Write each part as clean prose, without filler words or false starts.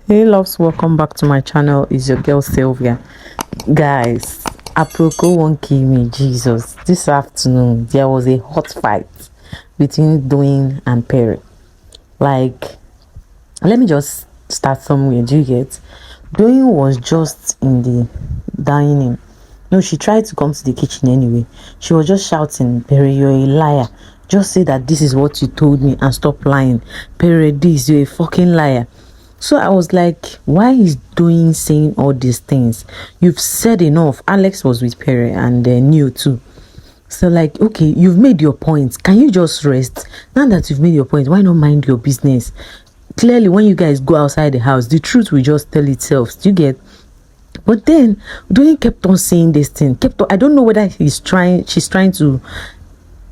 Hey loves, welcome back to my channel. It's your girl Sylvia. Guys, Aproko won't kill me, Jesus. This afternoon there was a hot fight between Doyin and Pere. Like, let me just start somewhere. Do you get? Doyin was just in the dining. No, she tried to come to the kitchen anyway. She was just shouting, Pere, you're a liar. Just say that this is what you told me and stop lying. Pere, this, you're a fucking liar. So I was like, why is Doyin saying all these things? You've said enough. Alex was with Pere and knew too. So like, okay, you've made your point. Can you just rest? Now that you've made your point, why not mind your business? Clearly, when you guys go outside the house, the truth will just tell itself. Do you get? But then Doyin kept on saying this thing. I don't know whether she's trying to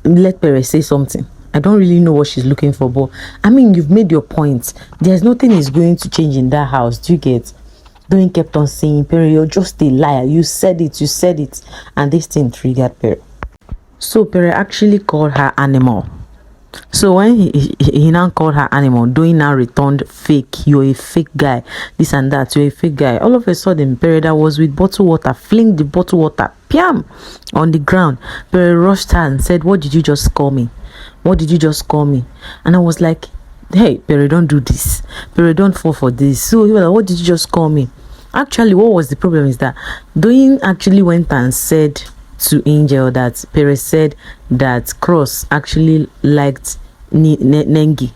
let Pere say something. I don't really know what she's looking for, but I mean, you've made your point. There's nothing is going to change in that house. Do you get? Doyin kept on saying, Pere, you're just a liar. You said it. And this thing triggered Pere. So Pere actually called her animal. So when he now called her animal, Doyin now returned fake. You're a fake guy. This and that. You're a fake guy. All of a sudden, Pere that was with bottle water, fling the bottle water, piam, on the ground. Pere rushed her and said, what did you just call me? What did you just call me? And I was like, hey, Pere, don't do this. Pere, don't fall for this. So he was like, what did you just call me? Actually, what was the problem is that Doyin actually went and said to Angel that Pere said that Cross actually liked Nengi.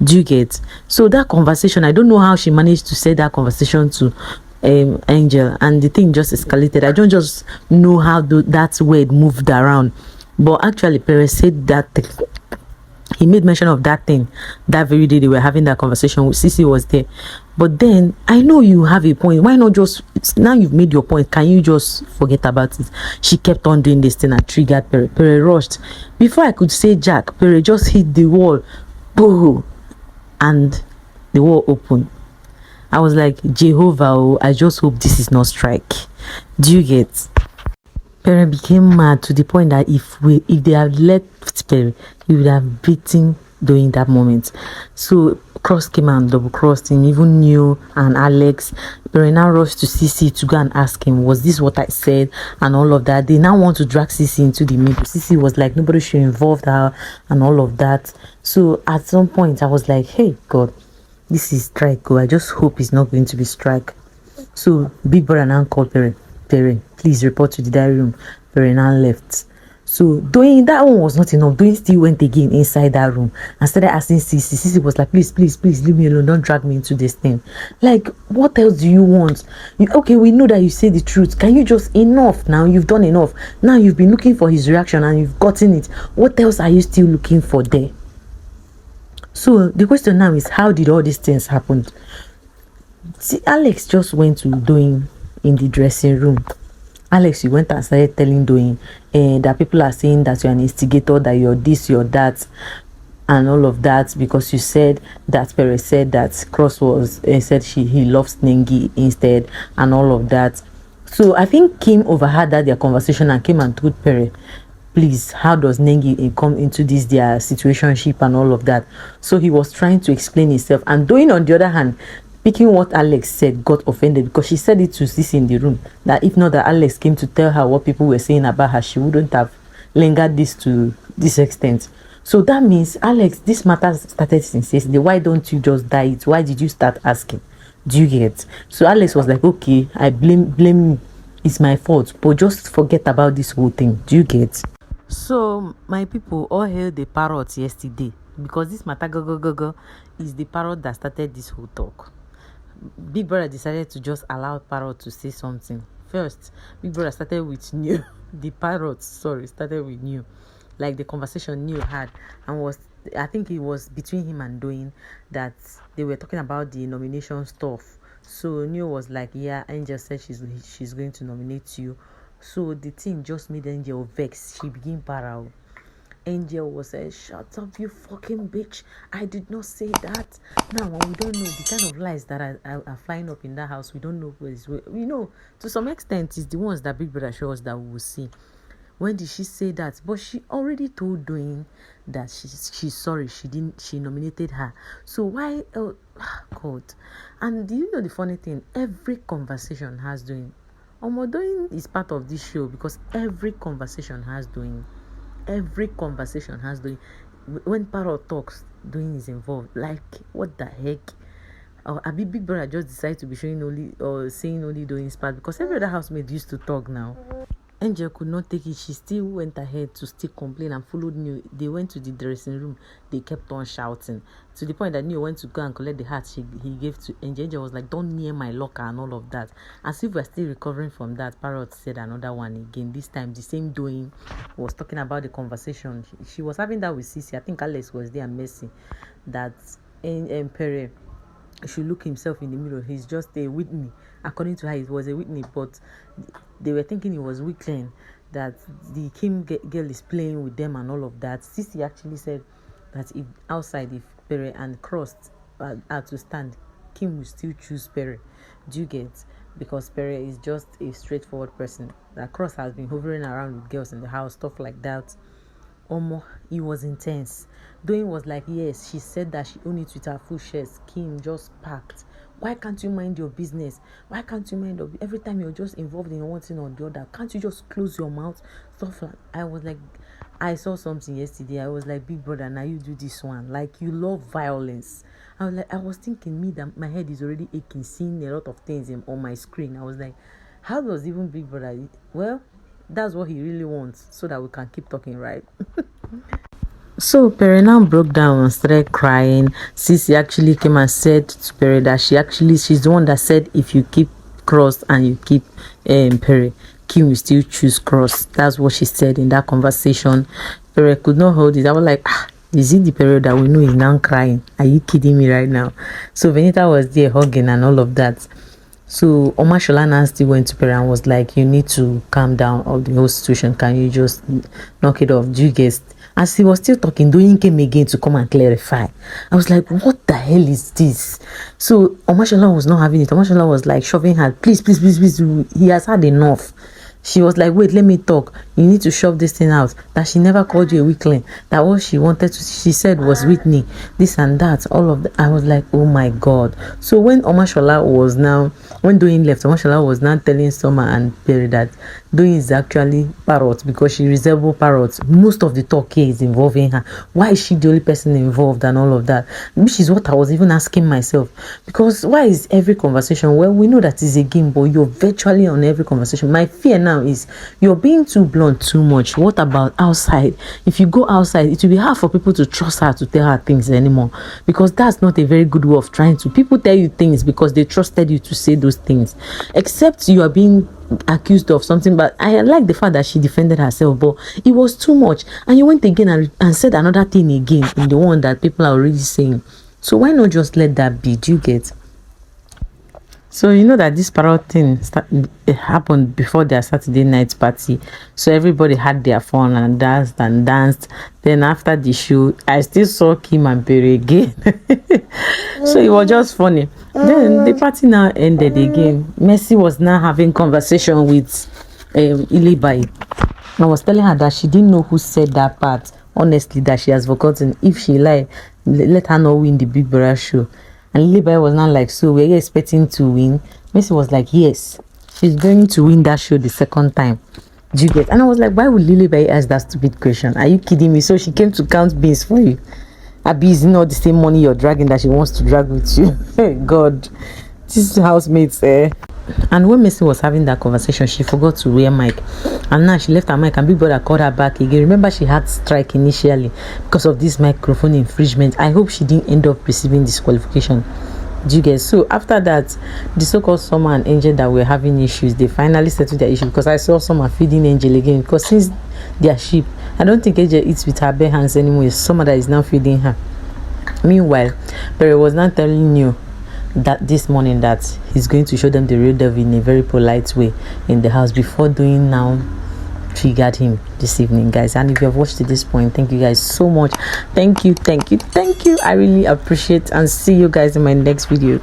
Do you get? So that conversation, I don't know how she managed to say that conversation to Angel, and the thing just escalated. I don't just know how that word moved around, but actually Pere said that thing. He made mention of that thing that very day they were having that conversation. Sisi was there. But then I know you have a point. Why not just, now you've made your point, can you just forget about it? She kept on doing this thing and triggered Pere. Pere rushed. Before I could say Jack, Pere just hit the wall. Boo! And the wall opened. I was like, Jehovah, oh, I just hope this is not strike. Do you get? Pere became mad to the point that if they had left Pere, he would have beaten Doyin that moment. So Cross came and double crossed him, even Neo and Alex. Pere now rushed to Sisi to go and ask him, was this what I said? And all of that. They now want to drag Sisi into the middle. Sisi was like, nobody should involve her and all of that. So at some point I was like, hey God, this is strike. I just hope it's not going to be strike. So Big Brother now called Pere. Pere, please report to the diary room. Pere now left. So Doyin, that one was not enough. Doyin still went again inside that room and started asking Sisi. Sisi was like, please, leave me alone. Don't drag me into this thing. Like, what else do you want? Okay, we know that you say the truth. Can you just, enough now? You've done enough. Now you've been looking for his reaction and you've gotten it. What else are you still looking for there? So the question now is, how did all these things happen? See, Alex just went to Doyin in the dressing room. Alex, you went and started telling Doyin that people are saying that you're an instigator, that you're this, you're that, and all of that, because you said that Pere said that Cross was said he loves Nengi instead, and all of that. So I think Kim overheard their conversation and came and told Pere, please, how does Nengi come into this their situationship and all of that? So he was trying to explain himself, and Doyin on the other hand, picking what Alex said, got offended because she said it to Sisi in the room, that if not that Alex came to tell her what people were saying about her, she wouldn't have lingered this to this extent. So that means, Alex, this matter started since yesterday. Why don't you just die it? Why did you start asking? Do you get? So Alex was like, okay, I blame me. It's my fault, but just forget about this whole thing. Do you get? So my people all hailed the Parrot yesterday, because this matter go is the Parrot that started this whole talk. Big Brother decided to just allow Parrot to say something. First, Big Brother started with New. The Parrot, started with New. Like the conversation New had, and I think it was between him and Doyin that they were talking about the nomination stuff. So New was like, yeah, Angel said she's going to nominate you. So the thing just made Angel vex. She became Parrot. Angel was saying, shut up, you fucking bitch. I did not say that. Now, we don't know the kind of lies that are flying up in that house. We don't know where it's. We know, to some extent, it's the ones that Big Brother shows that we will see. When did she say that? But she already told Doyin that she's sorry. She nominated her. So why God. And do you know the funny thing? Every conversation has Doyin. Doyin is part of this show because every conversation has Doyin. Every conversation has Doyin. When Parrot talks, Doyin is involved. Like, what the heck? Abi Big Brother just decided to be showing only or saying only Doyin's part because every other housemate used to talk now. Angel could not take it. She still went ahead to still complain and followed Neo. They went to the dressing room. They kept on shouting to the point that Neo went to go and collect the hat he gave to Angel. Angel was like, "Don't near my locker," and all of that. As if we're still recovering from that, Parrot said another one again. This time, the same Doyin was talking about the conversation. She was having that with Sisi. I think Alex was there and Mercy. That in Pere should look himself in the mirror. He's just a Whitney. According to her, it was a Whitney, but they were thinking it was Weekend, that the Kim girl is playing with them and all of that. Sisi actually said that if outside, if Pere and Cross are to stand, Kim will still choose Pere. Do you get? Because Pere is just a straightforward person. That Cross has been hovering around with girls in the house, stuff like that. It was intense. Doyin was like, yes, she said that she owned it with her full chest. Kim just packed. Why can't you mind your business? Why can't you mind every time you're just involved in one thing or the other? Can't you just close your mouth? Stuff like I was like, I saw something yesterday. I was like, Big Brother, now you do this one. Like, you love violence. I was thinking that my head is already aching, seeing a lot of things on my screen. I was like, how does even Big Brother? Well, that's what he really wants, so that we can keep talking, right? So Pere now broke down and started crying. Sisi actually came and said to Pere that she's the one that said if you keep Cross and you keep Pere, Kim will still choose Cross. That's what she said in that conversation. Pere could not hold it. I was like, is it the Pere that we know is now crying? Are you kidding me right now? So Venita was there hugging and all of that. So Omashola now still went to Pere and was like, you need to calm down of the whole situation. Can you just knock it off? Do you guess? As he was still talking, Doyin came again to come and clarify. I was like, what the hell is this? So Omashola was not having it. Omashola was like shoving her, please, please, please, please, he has had enough. She was like, wait, let me talk. You need to shove this thing out. That she never called you a weakling. That what she wanted to, she said was Whitney. This and that, all of that. I was like, oh my God. So when Doyin left, Omashola was now telling Summer and Pere that Doyin is actually Parrot because she resembles Parrot. Most of the talk here is involving her. Why is she the only person involved and all of that? Which is what I was even asking myself. Because why is every conversation, well, we know that it's a game, but you're virtually on every conversation. My fear now is you're being too blunt too much. What about outside? If you go outside, it will be hard for people to trust her to tell her things anymore, because that's not a very good way of trying to. People tell you things because they trusted you to say those things, except you are being accused of something. But I like the fact that she defended herself, but it was too much, and you went again and said another thing again in the one that people are already saying. So why not just let that be? Do you get? So you know that this Parrot thing happened before their Saturday night party. So everybody had their fun and danced. Then after the show, I still saw Kim and Pere again. So it was just funny. Then the party now ended again. Mercy was now having conversation with Ilebaye. I was telling her that she didn't know who said that part. Honestly, that she has forgotten. If she lied, let her not win the Big Brother show. And Ilebaye was not like, so were you expecting to win? Mercy was like, yes, she's going to win that show the second time. Do you get? And I was like, why would Ilebaye ask that stupid question? Are you kidding me? So she came to count beans for you. Abi, is not the same money you're dragging that she wants to drag with you? God, this housemates, And when Mercy was having that conversation, she forgot to wear mic, and now she left her mic and Big Brother called her back again. Remember, she had strike initially because of this microphone infringement. I hope she didn't end up receiving disqualification. Do you get? So after that, the so-called Summer and Angel that were having issues, they finally settled their issue, because I saw Summer feeding Angel again, because since they are sheep, I don't think Angel eats with her bare hands anymore. It's Summer that is now feeding her. Meanwhile, Pere was not telling you that this morning that he's going to show them the real devil in a very polite way in the house before Doyin now triggered him this evening, guys. And if you have watched to this point, thank you guys so much. Thank you. I really appreciate, and see you guys in my next video.